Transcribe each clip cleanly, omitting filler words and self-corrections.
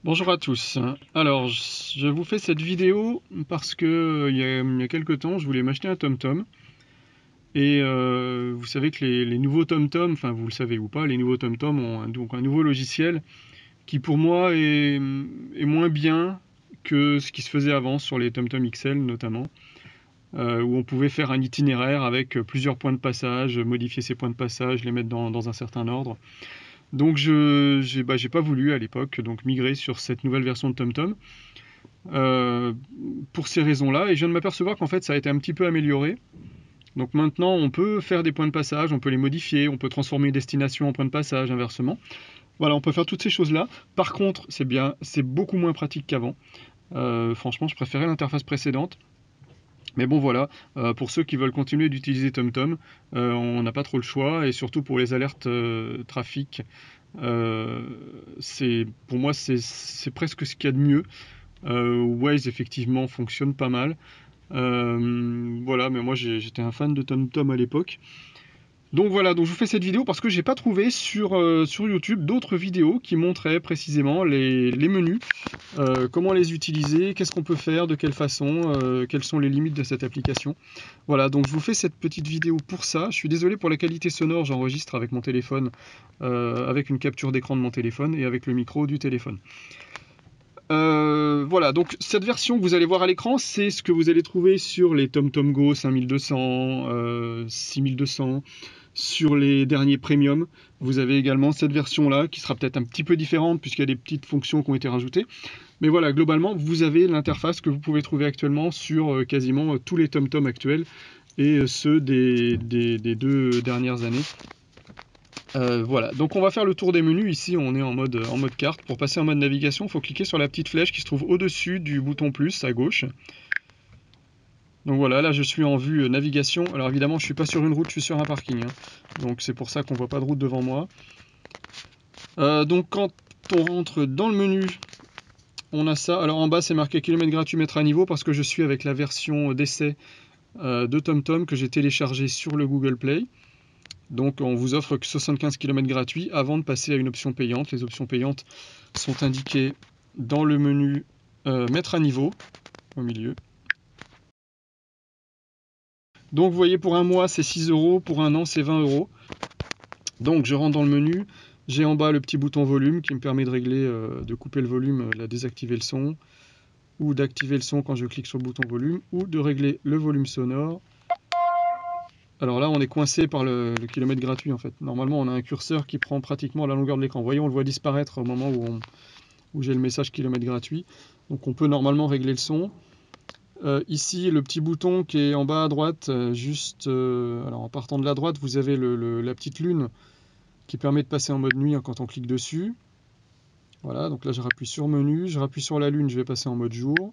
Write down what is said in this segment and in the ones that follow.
Bonjour à tous. Alors, je vous fais cette vidéo parce que il y a quelques temps, je voulais m'acheter un TomTom. Et vous savez que les nouveaux TomTom, enfin vous le savez ou pas, les nouveaux TomTom ont donc un nouveau logiciel qui pour moi est moins bien que ce qui se faisait avant sur les TomTom XL notamment, où on pouvait faire un itinéraire avec plusieurs points de passage, modifier ces points de passage, les mettre dans un certain ordre. Donc j'ai pas voulu à l'époque donc migrer sur cette nouvelle version de TomTom. euh, pour ces raisons-là, et je viens de m'apercevoir qu'en fait ça a été un petit peu amélioré. Donc maintenant on peut faire des points de passage, on peut les modifier, on peut transformer une destination en point de passage, inversement. Voilà, on peut faire toutes ces choses-là. Par contre, c'est beaucoup moins pratique qu'avant. Franchement, je préférais l'interface précédente. Mais bon voilà, pour ceux qui veulent continuer d'utiliser TomTom, on n'a pas trop le choix, et surtout pour les alertes trafic, pour moi c'est presque ce qu'il y a de mieux. Waze effectivement fonctionne pas mal. Voilà, mais moi j'étais un fan de TomTom à l'époque. Donc voilà, donc je vous fais cette vidéo parce que j'ai pas trouvé sur YouTube d'autres vidéos qui montraient précisément les menus, comment les utiliser, qu'est-ce qu'on peut faire, de quelle façon, quelles sont les limites de cette application. Voilà, donc je vous fais cette petite vidéo pour ça. Je suis désolé pour la qualité sonore, j'enregistre avec mon téléphone, avec une capture d'écran de mon téléphone et avec le micro du téléphone. Voilà, donc cette version que vous allez voir à l'écran, c'est ce que vous allez trouver sur les TomTom Go 5200, 6200, sur les derniers premium. Vous avez également cette version-là qui sera peut-être un petit peu différente puisqu'il y a des petites fonctions qui ont été rajoutées. Mais voilà, globalement, vous avez l'interface que vous pouvez trouver actuellement sur quasiment tous les TomTom actuels et ceux des 2 dernières années. Voilà, donc on va faire le tour des menus. Ici, on est en mode carte. Pour passer en mode navigation, il faut cliquer sur la petite flèche qui se trouve au-dessus du bouton plus à gauche. Donc voilà, là je suis en vue navigation. Alors évidemment, je suis pas sur une route, je suis sur un parking, hein. Donc c'est pour ça qu'on voit pas de route devant moi. Donc quand on rentre dans le menu, on a ça. Alors en bas, c'est marqué kilomètres gratuits, mètres à niveau, parce que je suis avec la version d'essai de TomTom que j'ai téléchargée sur le Google Play. Donc on vous offre que 75 km gratuits avant de passer à une option payante. Les options payantes sont indiquées dans le menu mettre à niveau au milieu. Donc vous voyez, pour un mois c'est 6 €, pour un an c'est 20 €. Donc je rentre dans le menu, j'ai en bas le petit bouton volume qui me permet de régler, de couper le volume, de désactiver le son, ou d'activer le son quand je clique sur le bouton volume, ou de régler le volume sonore. Alors là, on est coincé par le kilomètre gratuit en fait. Normalement, on a un curseur qui prend pratiquement la longueur de l'écran. Vous voyez, on le voit disparaître au moment où j'ai le message kilomètre gratuit. Donc on peut normalement régler le son. Ici, le petit bouton qui est en bas à droite, alors en partant de la droite, vous avez la petite lune qui permet de passer en mode nuit quand on clique dessus. Voilà, donc là je rappuie sur menu, je rappuie sur la lune, je vais passer en mode jour.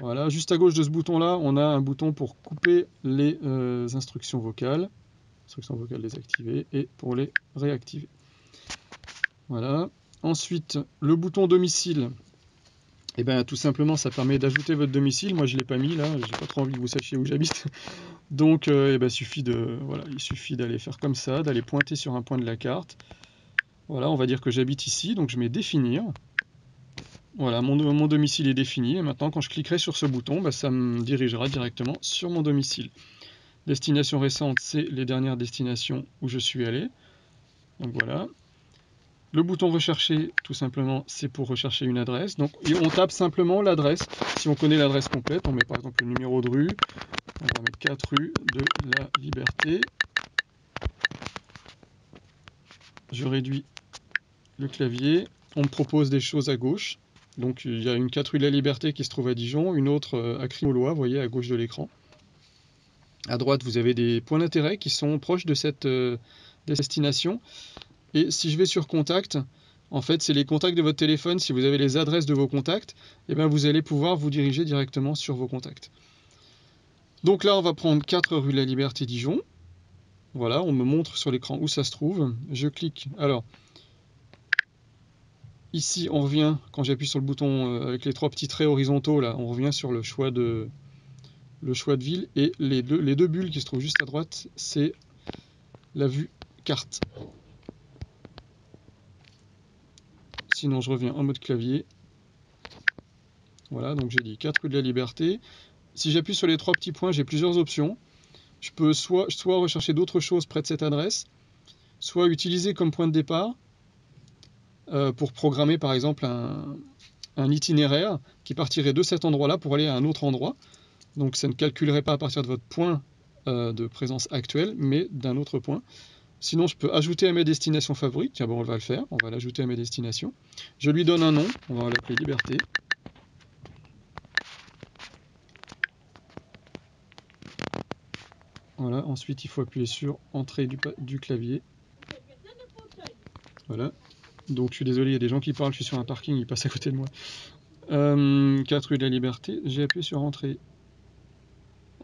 Voilà, juste à gauche de ce bouton-là, on a un bouton pour couper les instructions vocales désactivées, et pour les réactiver. Voilà. Ensuite, le bouton domicile, et bien tout simplement ça permet d'ajouter votre domicile. Moi je ne l'ai pas mis là, j'ai pas trop envie que vous sachiez où j'habite. Donc il suffit d'aller faire comme ça, d'aller pointer sur un point de la carte. Voilà, on va dire que j'habite ici, donc je mets définir. Voilà, mon domicile est défini, et maintenant quand je cliquerai sur ce bouton, ça me dirigera directement sur mon domicile. Destination récente, c'est les dernières destinations où je suis allé. Donc voilà. Le bouton rechercher, tout simplement, c'est pour rechercher une adresse. Donc on tape simplement l'adresse. Si on connaît l'adresse complète, on met par exemple le numéro de rue. On va mettre 4 rue de la Liberté. Je réduis le clavier. On me propose des choses à gauche. Donc il y a une 4 rue de la Liberté qui se trouve à Dijon, une autre à Crimolois, vous voyez, à gauche de l'écran. À droite, vous avez des points d'intérêt qui sont proches de cette destination. Et si je vais sur Contact, en fait, c'est les contacts de votre téléphone. Si vous avez les adresses de vos contacts, vous allez pouvoir vous diriger directement sur vos contacts. Donc là, on va prendre 4 rue de la Liberté, Dijon. Voilà, on me montre sur l'écran où ça se trouve. Je clique. Alors, ici, on revient, quand j'appuie sur le bouton avec les 3 petits traits horizontaux, là, on revient sur le choix de ville. Et les deux bulles qui se trouvent juste à droite, c'est la vue carte. Sinon, je reviens en mode clavier. Voilà, donc j'ai dit 4 rue de la Liberté. Si j'appuie sur les 3 petits points, j'ai plusieurs options. Je peux soit rechercher d'autres choses près de cette adresse, soit utiliser comme point de départ pour programmer par exemple un itinéraire qui partirait de cet endroit-là pour aller à un autre endroit. Donc ça ne calculerait pas à partir de votre point de présence actuel, mais d'un autre point. Sinon, je peux ajouter à mes destinations favorites. Tiens, bon, on va le faire. On va l'ajouter à mes destinations. Je lui donne un nom. On va l'appeler Liberté. Voilà. Ensuite, il faut appuyer sur Entrée du clavier. Voilà. Donc, je suis désolé, il y a des gens qui parlent. Je suis sur un parking, ils passent à côté de moi. 4 rue de la Liberté. J'ai appuyé sur Entrée.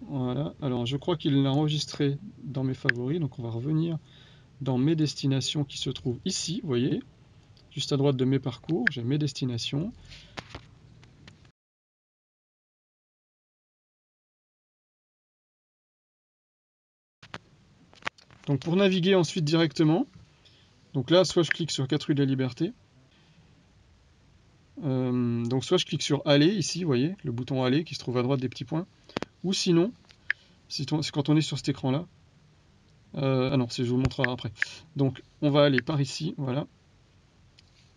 Voilà. Alors, je crois qu'il l'a enregistré dans mes favoris. Donc, on va revenir dans mes destinations qui se trouvent ici, vous voyez, juste à droite de mes parcours, j'ai mes destinations. Donc pour naviguer ensuite directement, donc là, soit je clique sur 4 rue de la Liberté, donc soit je clique sur Aller, ici, vous voyez, le bouton Aller qui se trouve à droite des petits points, ou sinon, quand on est sur cet écran-là, ah non, je vous le montrerai après. Donc on va aller par ici, voilà.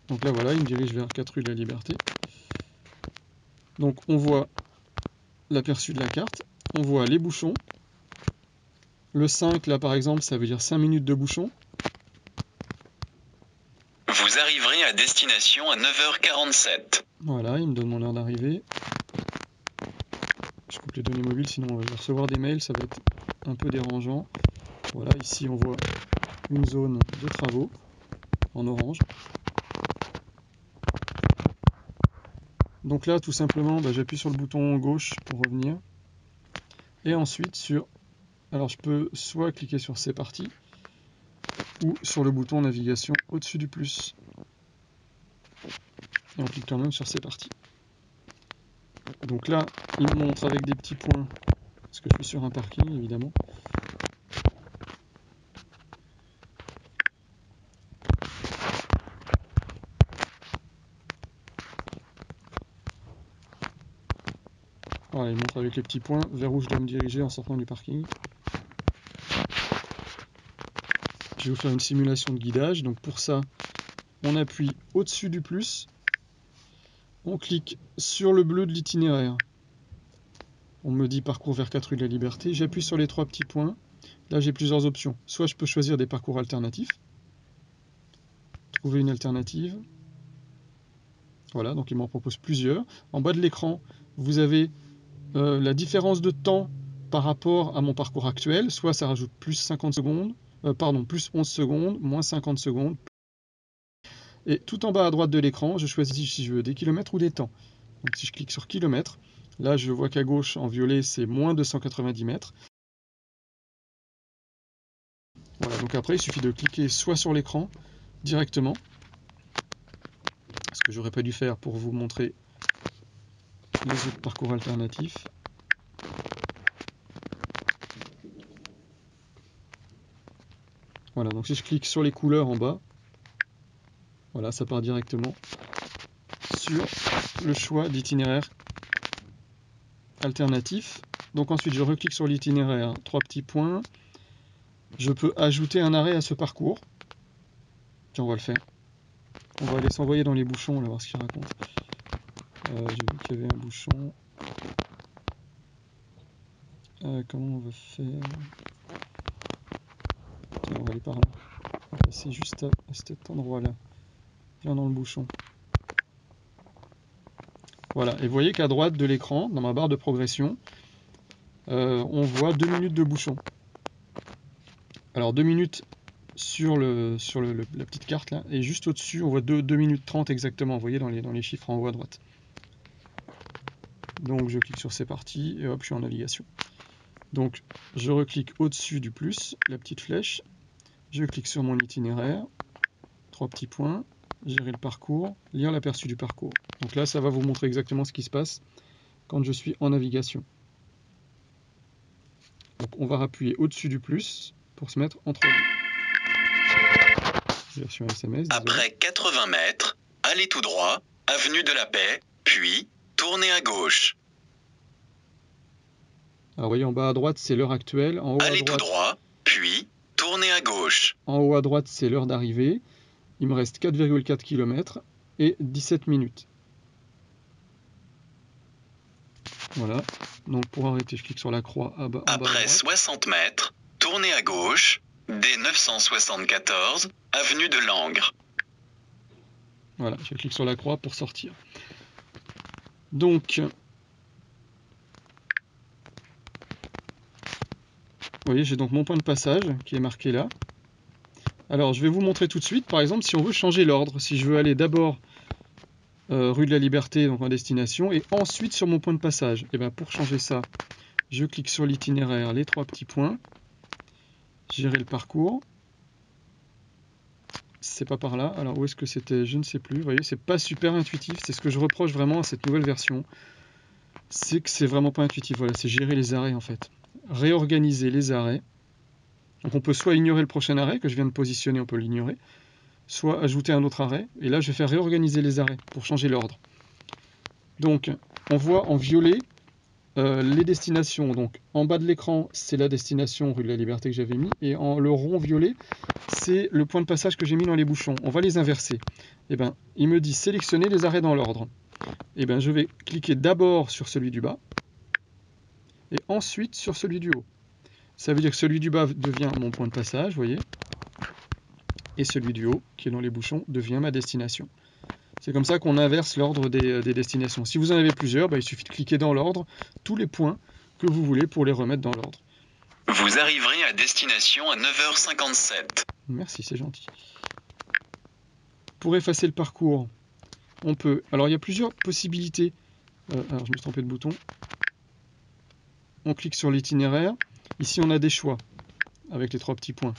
Donc là, voilà, il me dirige vers 4 rue de la Liberté. Donc on voit l'aperçu de la carte, on voit les bouchons. Le 5, là par exemple, ça veut dire 5 minutes de bouchon. Vous arriverez à destination à 9h47. Voilà, il me donne mon heure d'arrivée. Je coupe les données mobiles, sinon je vais recevoir des mails, ça va être un peu dérangeant. Voilà, ici on voit une zone de travaux en orange. Donc là, tout simplement, j'appuie sur le bouton gauche pour revenir. Et ensuite, alors je peux soit cliquer sur C'est parti, ou sur le bouton navigation au-dessus du plus. Et on clique quand même sur C'est parti. Donc là, il me montre avec des petits points, parce que je suis sur un parking évidemment. Voilà, il montre avec les petits points vers où je dois me diriger en sortant du parking. Je vais vous faire une simulation de guidage. Donc pour ça, on appuie au-dessus du plus. On clique sur le bleu de l'itinéraire. On me dit parcours vers 4 rue de la Liberté. J'appuie sur les 3 petits points. Là, j'ai plusieurs options. Soit je peux choisir des parcours alternatifs. Trouver une alternative. Voilà, donc il m'en propose plusieurs. En bas de l'écran, vous avez la différence de temps par rapport à mon parcours actuel. Soit ça rajoute plus 50 secondes, plus 11 secondes, moins 50 secondes. Et tout en bas à droite de l'écran, je choisis si je veux des kilomètres ou des temps. Donc si je clique sur kilomètres, là je vois qu'à gauche en violet c'est moins 290 mètres. Voilà, donc après il suffit de cliquer soit sur l'écran directement, ce que j'aurais pas dû faire pour vous montrer les autres parcours alternatifs. Voilà, donc si je clique sur les couleurs en bas, voilà, ça part directement sur le choix d'itinéraire alternatif. Donc ensuite je reclique sur l'itinéraire, 3 petits points. Je peux ajouter un arrêt à ce parcours. Tiens, on va le faire. On va aller s'envoyer dans les bouchons, on va voir ce qu'il raconte. J'ai vu qu'il y avait un bouchon. Comment on va faire? Tiens, on va aller par là. On va passer juste à cet endroit-là. Bien dans le bouchon. Voilà, et vous voyez qu'à droite de l'écran, dans ma barre de progression, on voit 2 minutes de bouchon. Alors 2 minutes sur la petite carte là, et juste au-dessus, on voit 2 minutes 30 exactement, vous voyez dans les chiffres en haut à droite. Donc je clique sur C'est parti, et hop, je suis en navigation. Donc je reclique au-dessus du plus, la petite flèche, je clique sur mon itinéraire, 3 petits points, gérer le parcours, lire l'aperçu du parcours. Donc là, ça va vous montrer exactement ce qui se passe quand je suis en navigation. Donc on va appuyer au-dessus du plus pour se mettre en 3D. Version SMS. Après 80 mètres, allez tout droit, avenue de la Paix, puis tournez à gauche. Alors, vous voyez, en bas à droite, c'est l'heure actuelle. En haut Allez à droite, tout droit, puis tournez à gauche. en haut à droite, c'est l'heure d'arrivée. Il me reste 4,4 km et 17 minutes. Voilà. Donc pour arrêter, je clique sur la croix en bas à Après droite. 60 mètres, tournez à gauche, D974, avenue de Langres. Voilà, je clique sur la croix pour sortir. Donc, vous voyez, j'ai donc mon point de passage qui est marqué là. Alors, je vais vous montrer tout de suite, par exemple, si on veut changer l'ordre, si je veux aller d'abord rue de la Liberté, donc en destination, et ensuite sur mon point de passage. Et bien, pour changer ça, je clique sur l'itinéraire, les 3 petits points, gérer le parcours. C'est pas par là. Alors, où est-ce que c'était? Je ne sais plus. Vous voyez, c'est pas super intuitif. C'est ce que je reproche vraiment à cette nouvelle version. C'est que c'est vraiment pas intuitif. Voilà, c'est gérer les arrêts en fait. Réorganiser les arrêts. Donc on peut soit ignorer le prochain arrêt que je viens de positionner, on peut l'ignorer, soit ajouter un autre arrêt. Et là, je vais faire réorganiser les arrêts pour changer l'ordre. Donc, on voit en violet les destinations. Donc, en bas de l'écran, c'est la destination rue de la Liberté que j'avais mis. Et en le rond violet, c'est le point de passage que j'ai mis dans les bouchons. On va les inverser. Et ben, il me dit sélectionner les arrêts dans l'ordre. Et ben, je vais cliquer d'abord sur celui du bas et ensuite sur celui du haut. Ça veut dire que celui du bas devient mon point de passage, vous voyez, et celui du haut, qui est dans les bouchons, devient ma destination. C'est comme ça qu'on inverse l'ordre des destinations. Si vous en avez plusieurs, il suffit de cliquer dans l'ordre, tous les points que vous voulez pour les remettre dans l'ordre. Vous arriverez à destination à 9h57. Merci, c'est gentil. Pour effacer le parcours, on peut... Alors, il y a plusieurs possibilités. Alors, je me suis trompé de bouton. On clique sur l'itinéraire. Ici, on a des choix avec les 3 petits points.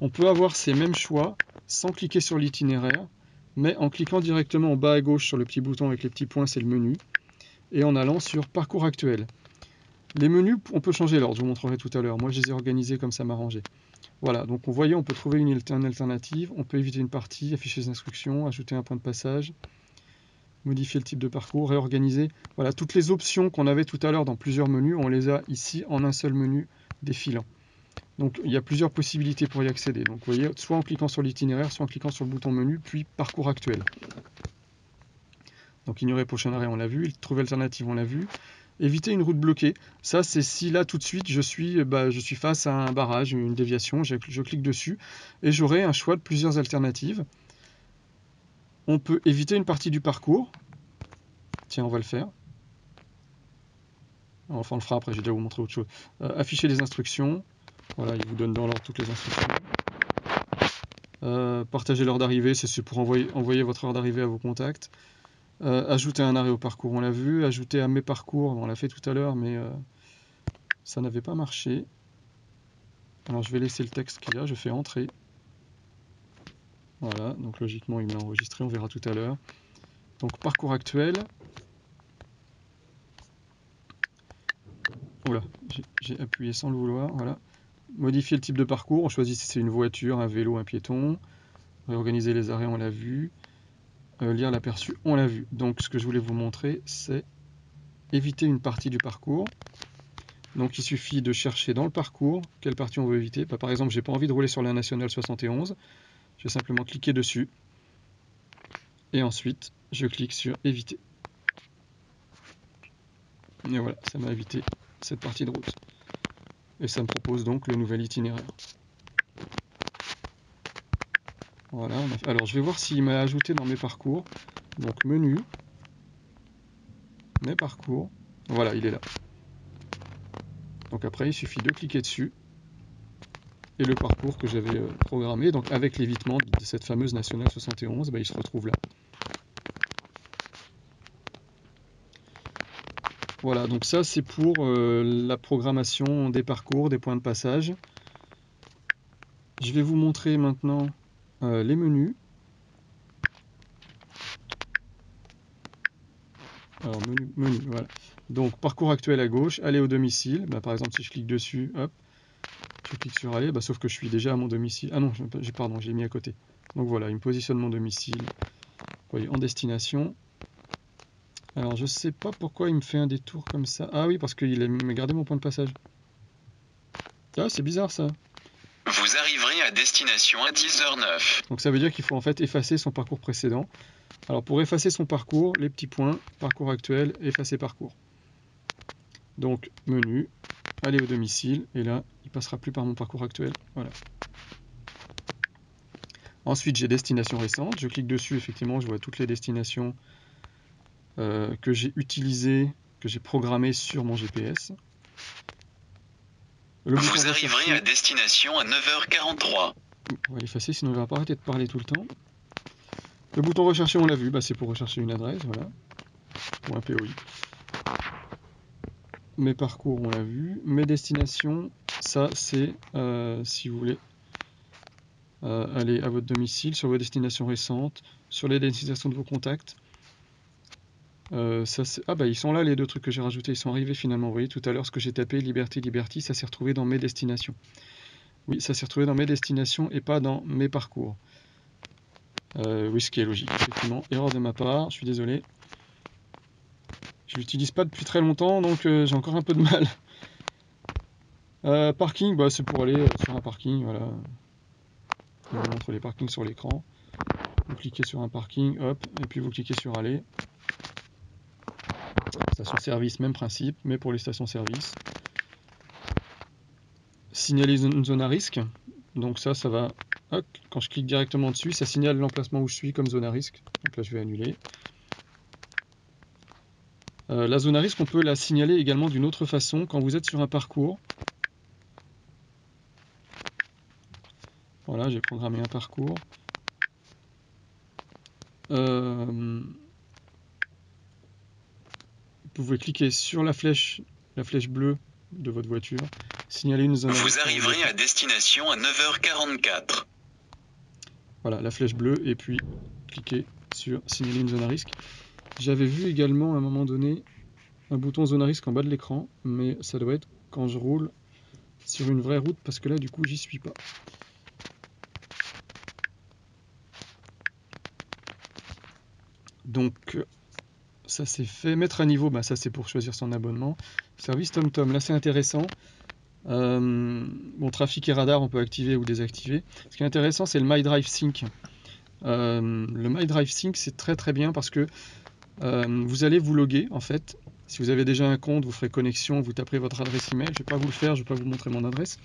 On peut avoir ces mêmes choix sans cliquer sur l'itinéraire, mais en cliquant directement en bas à gauche sur le petit bouton avec les petits points, c'est le menu, et en allant sur parcours actuel. Les menus, on peut changer l'ordre, je vous montrerai tout à l'heure. Moi, je les ai organisés comme ça m'arrangeait. Voilà, donc vous voyez, on peut trouver une alternative, on peut éviter une partie, afficher les instructions, ajouter un point de passage, modifier le type de parcours, réorganiser. Voilà, toutes les options qu'on avait tout à l'heure dans plusieurs menus, on les a ici en un seul menu défilant. Donc il y a plusieurs possibilités pour y accéder. Donc vous voyez, soit en cliquant sur l'itinéraire, soit en cliquant sur le bouton menu, puis parcours actuel. Donc ignorer prochain arrêt, on l'a vu. Trouver alternative, on l'a vu. Éviter une route bloquée. Ça, c'est si là tout de suite je suis face à un barrage, une déviation, je clique dessus et j'aurai un choix de plusieurs alternatives. On peut éviter une partie du parcours. Tiens, on va le faire. Enfin, on le fera après, je vais déjà vous montrer autre chose. Afficher les instructions. Voilà, il vous donne dans l'ordre toutes les instructions. Partager l'heure d'arrivée, c'est pour envoyer votre heure d'arrivée à vos contacts. Ajouter un arrêt au parcours, on l'a vu. Ajouter à mes parcours, on l'a fait tout à l'heure, mais ça n'avait pas marché. Alors je vais laisser le texte qu'il y a, je fais entrer. Voilà, donc logiquement il me l'a enregistré, on verra tout à l'heure. Donc parcours actuel. Oula, j'ai appuyé sans le vouloir, voilà. Modifier le type de parcours, on choisit si c'est une voiture, un vélo, un piéton. Réorganiser les arrêts, on l'a vu. Lire l'aperçu, on l'a vu. Donc ce que je voulais vous montrer, c'est éviter une partie du parcours. Donc il suffit de chercher dans le parcours quelle partie on veut éviter. Par exemple, j'ai pas envie de rouler sur la nationale 71. Je vais simplement cliquer dessus. Et ensuite, je clique sur éviter. Et voilà, ça m'a évité cette partie de route. Et ça me propose donc le nouvel itinéraire. Voilà, alors je vais voir s'il m'a ajouté dans mes parcours. Donc menu, mes parcours, voilà, il est là. Donc après, il suffit de cliquer dessus et le parcours que j'avais programmé, donc avec l'évitement de cette fameuse nationale 71, il se retrouve là. Voilà, donc ça c'est pour la programmation des parcours, des points de passage. Je vais vous montrer maintenant les menus. Alors menu, voilà. Donc parcours actuel à gauche, aller au domicile. Par exemple, si je clique dessus, hop, je clique sur aller, sauf que je suis déjà à mon domicile. Ah non, pardon, j'ai mis à côté. Donc voilà, il me positionne mon domicile. voyez, en destination. Alors je sais pas pourquoi il me fait un détour comme ça. Ah oui, parce qu'il m'a gardé mon point de passage. Ah, c'est bizarre ça. Vous arriverez à destination à 10h09. Donc ça veut dire qu'il faut en fait effacer son parcours précédent. Alors pour effacer son parcours, les petits points, parcours actuel, effacer parcours. Donc menu, aller au domicile, et là il passera plus par mon parcours actuel. Voilà. Ensuite j'ai destination récente, je clique dessus, effectivement je vois toutes les destinations que j'ai utilisées, que j'ai programmées sur mon GPS. Vous arriverez à destination à 9h43. On va l'effacer sinon il va pas arrêter de parler tout le temps. Le bouton rechercher on l'a vu, bah, c'est pour rechercher une adresse, voilà. Ou un POI. Mes parcours on l'a vu. Mes destinations, ça c'est si vous voulez aller à votre domicile, sur vos destinations récentes, sur les destinations de vos contacts. Ah bah ils sont là les deux trucs que j'ai rajoutés, ils sont arrivés finalement. Vous voyez tout à l'heure ce que j'ai tapé, Liberty, ça s'est retrouvé dans mes destinations. Oui, ça s'est retrouvé dans mes destinations et pas dans mes parcours. Oui, ce qui est logique, effectivement. Erreur de ma part, je suis désolé. Je l'utilise pas depuis très longtemps, donc j'ai encore un peu de mal. Parking, bah, c'est pour aller sur un parking, voilà. Je vous montre les parkings sur l'écran. Vous cliquez sur un parking, hop, et puis vous cliquez sur aller. Station-service, même principe, mais pour les stations-service. Signaler une zone à risque. Donc ça va... Hop, quand je clique directement dessus, ça signale l'emplacement où je suis comme zone à risque. Donc là, je vais annuler. La zone à risque, on peut la signaler également d'une autre façon. Quand vous êtes sur un parcours, voilà, j'ai programmé un parcours. Vous pouvez cliquer sur la flèche bleue de votre voiture, signaler une zone à risque. Vous arriverez à destination à 9h44. Voilà, la flèche bleue, et puis cliquez sur signaler une zone à risque. J'avais vu également à un moment donné un bouton zone à risque en bas de l'écran, mais ça doit être quand je roule sur une vraie route, parce que là du coup j'y suis pas. Donc ça c'est fait. Mettre à niveau, bah, ça c'est pour choisir son abonnement. Service TomTom, là c'est intéressant. Bon, trafic et radar on peut activer ou désactiver. Ce qui est intéressant c'est le My Drive Sync. Le My Drive Sync c'est très très bien parce que vous allez vous loguer en fait. Si vous avez déjà un compte, vous ferez connexion, vous taperez votre adresse email. Je ne vais pas vous le faire, je ne vais pas vous montrer mon adresse.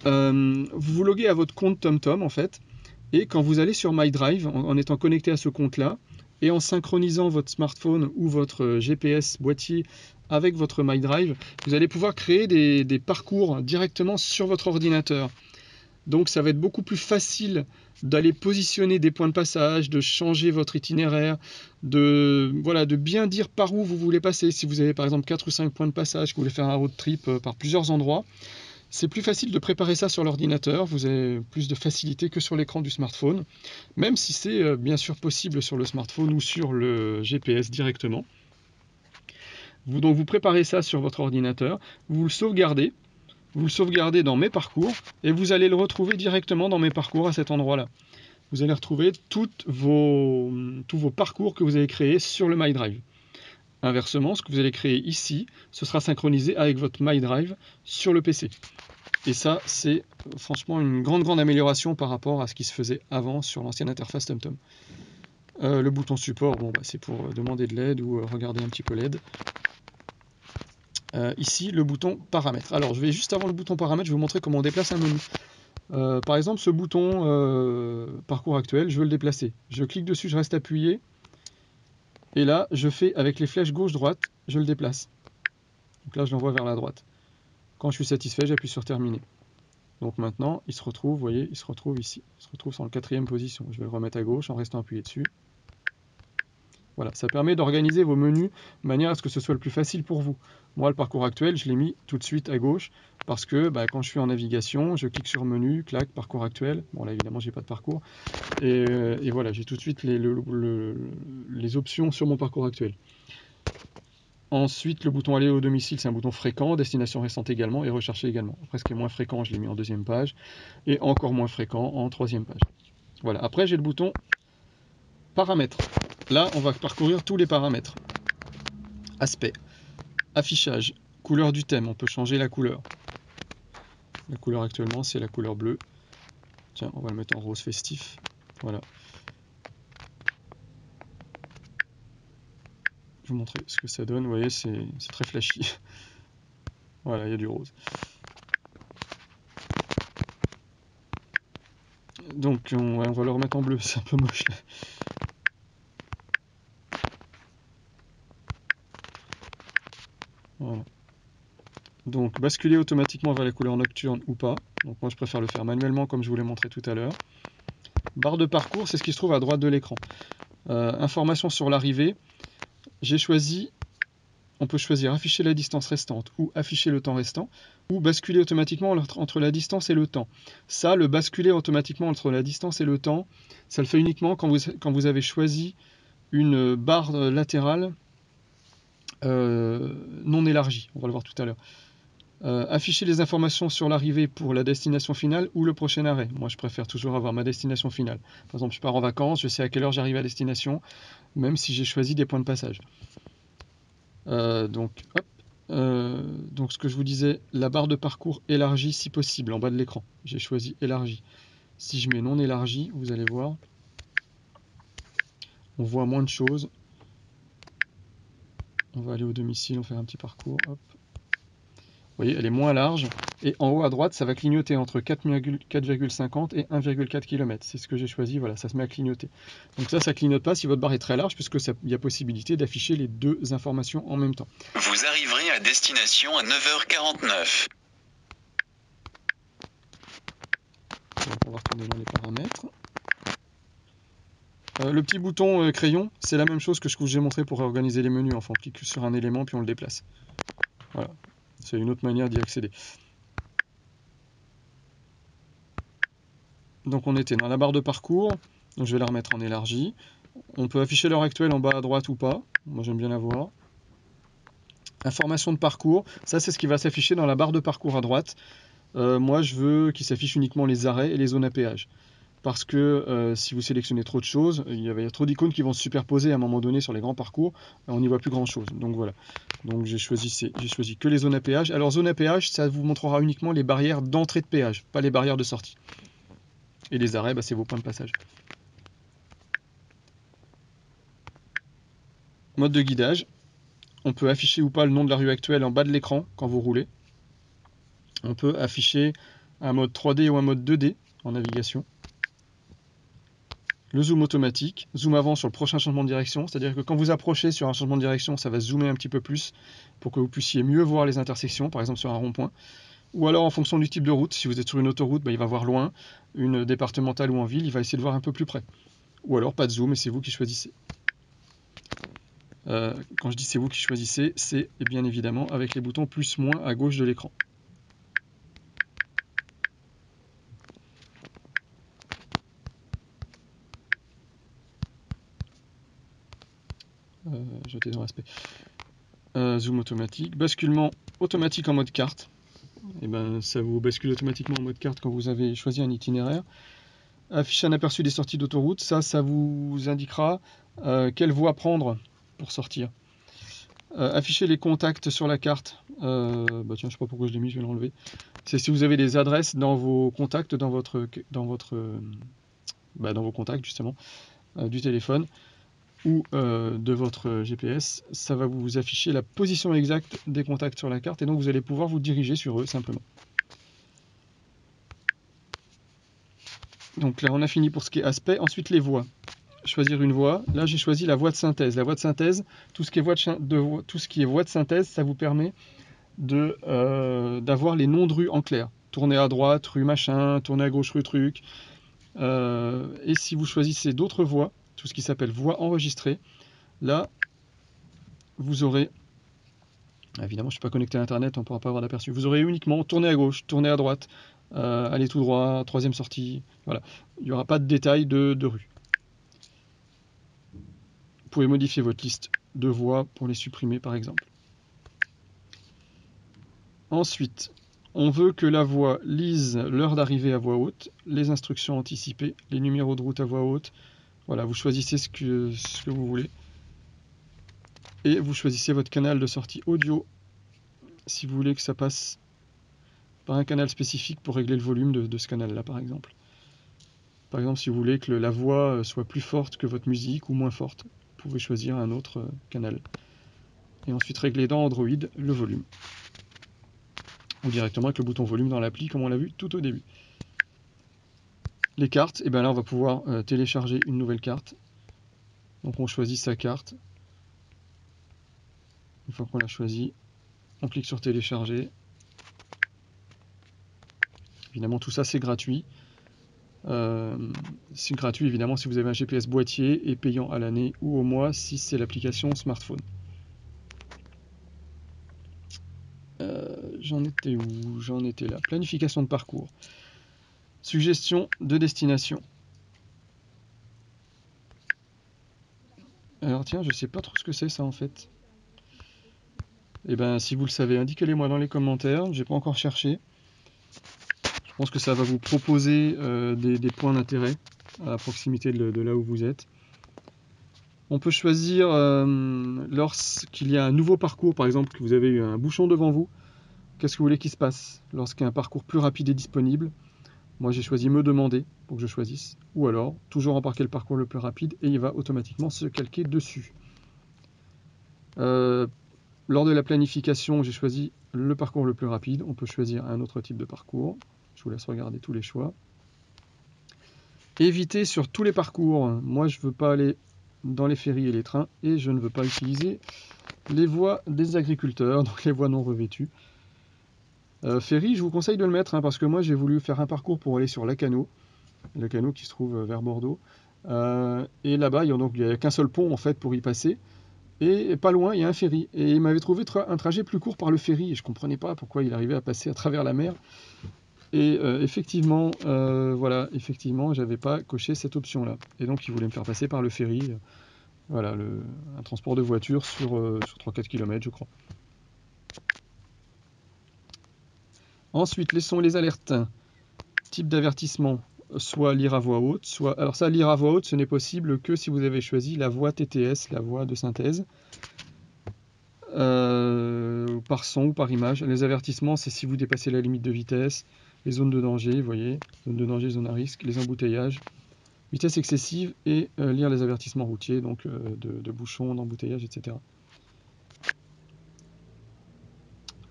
Vous vous loguez à votre compte TomTom en fait. Et quand vous allez sur My Drive, en étant connecté à ce compte-là, et en synchronisant votre smartphone ou votre GPS boîtier avec votre My Drive, vous allez pouvoir créer des parcours directement sur votre ordinateur. Donc ça va être beaucoup plus facile d'aller positionner des points de passage, de changer votre itinéraire, de bien dire par où vous voulez passer. Si vous avez par exemple 4 ou 5 points de passage, que vous voulez faire un road trip par plusieurs endroits, c'est plus facile de préparer ça sur l'ordinateur. Vous avez plus de facilité que sur l'écran du smartphone, même si c'est bien sûr possible sur le smartphone ou sur le GPS directement. Donc vous préparez ça sur votre ordinateur, vous le sauvegardez. Vous le sauvegardez dans mes parcours et vous allez le retrouver directement dans mes parcours à cet endroit-là. Vous allez retrouver tous vos parcours que vous avez créés sur le My Drive. Inversement, ce que vous allez créer ici, ce sera synchronisé avec votre My Drive sur le PC. Et ça, c'est franchement une grande amélioration par rapport à ce qui se faisait avant sur l'ancienne interface TomTom. Le bouton support, bon, bah, c'est pour demander de l'aide ou regarder un petit peu l'aide. Ici, le bouton paramètres. Alors, je vais juste avant le bouton paramètres, je vais vous montrer comment on déplace un menu. Par exemple, ce bouton parcours actuel, je veux le déplacer. Je clique dessus, je reste appuyé. Et là, je fais avec les flèches gauche-droite, je le déplace. Donc là, je l'envoie vers la droite. Quand je suis satisfait, j'appuie sur terminer. Donc maintenant, il se retrouve, vous voyez, il se retrouve ici. Il se retrouve en 4e position. Je vais le remettre à gauche en restant appuyé dessus. Voilà, ça permet d'organiser vos menus de manière à ce que ce soit le plus facile pour vous. Moi, le parcours actuel, je l'ai mis tout de suite à gauche parce que quand je suis en navigation, je clique sur menu, clac, parcours actuel. Bon, là, évidemment, j'ai pas de parcours. Et voilà, j'ai tout de suite les options sur mon parcours actuel. Ensuite, le bouton aller au domicile, c'est un bouton fréquent, destination récente également et rechercher également. Après, ce qui est moins fréquent, je l'ai mis en 2e page et encore moins fréquent en 3e page. Voilà, après, j'ai le bouton paramètres. Là, on va parcourir tous les paramètres. Aspect, affichage, couleur du thème, on peut changer la couleur. La couleur actuellement, c'est la couleur bleue. Tiens, on va le mettre en rose festif. Voilà. Je vais vous montrer ce que ça donne. Vous voyez, c'est très flashy. Voilà, il y a du rose. Donc, on va le remettre en bleu. C'est un peu moche. Voilà. Donc, basculer automatiquement vers les couleurs nocturnes ou pas. Donc, moi, je préfère le faire manuellement, comme je vous l'ai montré tout à l'heure. Barre de parcours, c'est ce qui se trouve à droite de l'écran. Information sur l'arrivée. J'ai choisi, on peut choisir afficher la distance restante ou afficher le temps restant, ou basculer automatiquement entre la distance et le temps. Ça, le basculer automatiquement entre la distance et le temps, ça le fait uniquement quand vous avez choisi une barre latérale non élargie. On va le voir tout à l'heure. Afficher les informations sur l'arrivée pour la destination finale ou le prochain arrêt. Moi, je préfère toujours avoir ma destination finale. Par exemple, je pars en vacances, je sais à quelle heure j'arrive à destination, même si j'ai choisi des points de passage. Donc, ce que je vous disais, la barre de parcours élargie si possible, en bas de l'écran. J'ai choisi élargie. Si je mets non élargie, vous allez voir, on voit moins de choses. On va aller au domicile, on va faire un petit parcours. Hop. Vous voyez, elle est moins large. Et en haut à droite, ça va clignoter entre 4,50 et 1,4 km. C'est ce que j'ai choisi, voilà, ça se met à clignoter. Donc ça clignote pas si votre barre est très large, puisque il y a possibilité d'afficher les deux informations en même temps. Vous arriverez à destination à 9h49. Donc on va retourner dans les paramètres. Le petit bouton crayon, c'est la même chose que ce que j'ai montré pour organiser les menus. Enfin, on clique sur un élément puis on le déplace. Voilà, c'est une autre manière d'y accéder. Donc on était dans la barre de parcours, donc je vais la remettre en élargie. On peut afficher l'heure actuelle en bas à droite ou pas, moi j'aime bien la voir. Information de parcours, ça c'est ce qui va s'afficher dans la barre de parcours à droite. Moi je veux qu'il s'affiche uniquement les arrêts et les zones à péage. Parce que si vous sélectionnez trop de choses, il y a trop d'icônes qui vont se superposer à un moment donné sur les grands parcours, on n'y voit plus grand chose. Donc voilà. Donc j'ai choisi que les zones à péage. Alors zone à péage, ça vous montrera uniquement les barrières d'entrée de péage, pas les barrières de sortie. Et les arrêts, c'est vos points de passage. Mode de guidage. On peut afficher ou pas le nom de la rue actuelle en bas de l'écran quand vous roulez. On peut afficher un mode 3D ou un mode 2D en navigation. Le zoom automatique, zoom avant sur le prochain changement de direction, c'est-à-dire que quand vous approchez sur un changement de direction, ça va zoomer un petit peu plus pour que vous puissiez mieux voir les intersections, par exemple sur un rond-point. Ou alors en fonction du type de route, si vous êtes sur une autoroute, il va voir loin, une départementale ou en ville, il va essayer de voir un peu plus près. Ou alors pas de zoom et c'est vous qui choisissez. Quand je dis c'est vous qui choisissez, c'est bien évidemment avec les boutons plus-moins à gauche de l'écran. J'étais dans l'aspect. Zoom automatique, basculement automatique en mode carte. Et ça vous bascule automatiquement en mode carte quand vous avez choisi un itinéraire. Affiche un aperçu des sorties d'autoroute, ça vous indiquera quelle voie prendre pour sortir. Afficher les contacts sur la carte, tiens, je sais pas pourquoi je l'ai mis, je vais l'enlever. C'est si vous avez des adresses dans vos contacts, dans vos contacts justement, du téléphone ou de votre GPS, ça va vous afficher la position exacte des contacts sur la carte et donc vous allez pouvoir vous diriger sur eux simplement. Donc là on a fini pour ce qui est aspect, ensuite les voies. Choisir une voie, là j'ai choisi la voie de synthèse. La voie de synthèse, tout ce qui est voie de synthèse, ça vous permet d'avoir les noms de rues en clair. Tournez à droite, rue machin, tournez à gauche, rue truc. Et si vous choisissez d'autres voies, tout ce qui s'appelle voie enregistrée, là vous aurez, évidemment je ne suis pas connecté à internet, on ne pourra pas avoir d'aperçu, vous aurez uniquement tourner à gauche, tourner à droite, aller tout droit, troisième sortie, voilà. Il n'y aura pas de détails de rue. Vous pouvez modifier votre liste de voies pour les supprimer par exemple. Ensuite, on veut que la voie lise l'heure d'arrivée à voix haute, les instructions anticipées, les numéros de route à voix haute, Voilà, vous choisissez ce que vous voulez. Et vous choisissez votre canal de sortie audio. Si vous voulez que ça passe par un canal spécifique pour régler le volume de ce canal-là, par exemple. Par exemple, si vous voulez que la voix soit plus forte que votre musique ou moins forte, vous pouvez choisir un autre canal. Et ensuite régler dans Android le volume. Ou directement avec le bouton volume dans l'appli, comme on l'a vu tout au début. Les cartes, et bien là on va pouvoir télécharger une nouvelle carte. Donc on choisit sa carte. Une fois qu'on l'a choisi, on clique sur télécharger. Évidemment tout ça c'est gratuit. C'est gratuit évidemment si vous avez un GPS boîtier et payant à l'année ou au mois si c'est l'application smartphone. J'en étais où? J'en étais là. Planification de parcours. Suggestion de destination. Alors tiens, je sais pas trop ce que c'est ça en fait. Et ben si vous le savez, indiquez-le moi dans les commentaires. J'ai pas encore cherché. Je pense que ça va vous proposer des points d'intérêt à proximité de là où vous êtes. On peut choisir lorsqu'il y a un nouveau parcours, par exemple que vous avez eu un bouchon devant vous, qu'est-ce que vous voulez qu'il se passe lorsqu'un parcours plus rapide est disponible. Moi j'ai choisi me demander pour que je choisisse, ou alors toujours embarquer le parcours le plus rapide et il va automatiquement se calquer dessus. Lors de la planification, j'ai choisi le parcours le plus rapide. On peut choisir un autre type de parcours. Je vous laisse regarder tous les choix. Éviter sur tous les parcours. Moi, je ne veux pas aller dans les ferries et les trains et je ne veux pas utiliser les voies des agriculteurs, donc les voies non revêtues. Ferry, je vous conseille de le mettre parce que moi, j'ai voulu faire un parcours pour aller sur Lacanau, le canot qui se trouve vers Bordeaux. Et là-bas, il n'y a qu'un seul pont en fait pour y passer. Et pas loin, il y a un ferry. Et il m'avait trouvé un trajet plus court par le ferry. Et je ne comprenais pas pourquoi il arrivait à passer à travers la mer. Et effectivement, voilà, effectivement, j'avais pas coché cette option-là. Et donc, il voulait me faire passer par le ferry. Voilà, un transport de voiture sur 3-4 km, je crois. Ensuite, les sons et les alertes. Type d'avertissement, soit lire à voix haute, soit... Alors ça, lire à voix haute, ce n'est possible que si vous avez choisi la voix TTS, la voix de synthèse. Par son ou par image. Les avertissements, c'est si vous dépassez la limite de vitesse, les zones de danger, vous voyez, zone de danger, zone à risque, les embouteillages, vitesse excessive et lire les avertissements routiers, donc de bouchons, d'embouteillages, etc.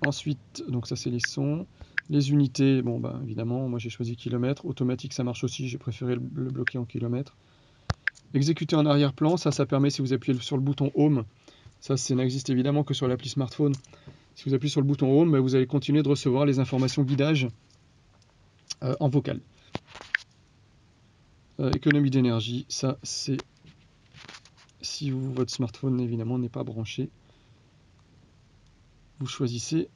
Ensuite, donc ça c'est les sons. Les unités, bon bah évidemment, moi j'ai choisi kilomètres. Automatique, ça marche aussi, j'ai préféré le bloquer en kilomètres. Exécuter en arrière-plan, ça permet si vous appuyez sur le bouton Home. Ça n'existe évidemment que sur l'appli smartphone. Si vous appuyez sur le bouton Home, vous allez continuer de recevoir les informations guidage en vocal. Économie d'énergie, ça c'est si votre smartphone évidemment n'est pas branché. Vous choisissez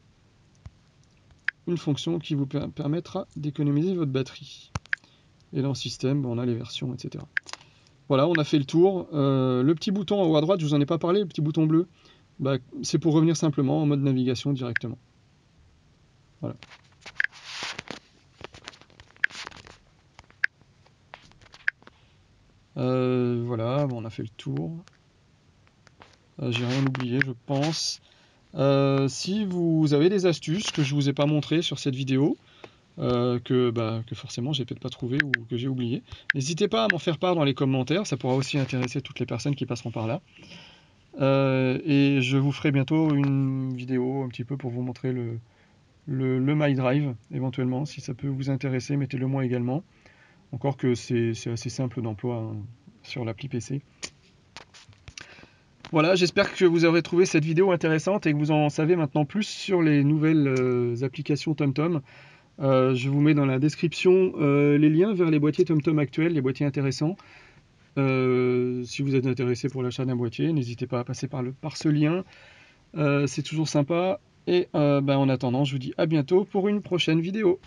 une fonction qui vous permettra d'économiser votre batterie. Et dans le système, on a les versions, etc. Voilà, on a fait le tour. Le petit bouton en haut à droite, je vous en ai pas parlé, le petit bouton bleu, bah, c'est pour revenir simplement en mode navigation directement. Voilà. Voilà, bon, on a fait le tour. J'ai rien oublié, je pense. Si vous avez des astuces que je vous ai pas montré sur cette vidéo, que forcément j'ai peut-être pas trouvé ou que j'ai oublié, n'hésitez pas à m'en faire part dans les commentaires, ça pourra aussi intéresser toutes les personnes qui passeront par là. Et je vous ferai bientôt une vidéo un petit peu pour vous montrer le MyDrive, éventuellement, si ça peut vous intéresser, mettez-le moi également. Encore que c'est assez simple d'emploi hein, sur l'appli PC. Voilà, j'espère que vous aurez trouvé cette vidéo intéressante et que vous en savez maintenant plus sur les nouvelles applications TomTom. Je vous mets dans la description les liens vers les boîtiers TomTom actuels, les boîtiers intéressants. Si vous êtes intéressé pour l'achat d'un boîtier, n'hésitez pas à passer par ce lien. C'est toujours sympa. Et en attendant, je vous dis à bientôt pour une prochaine vidéo.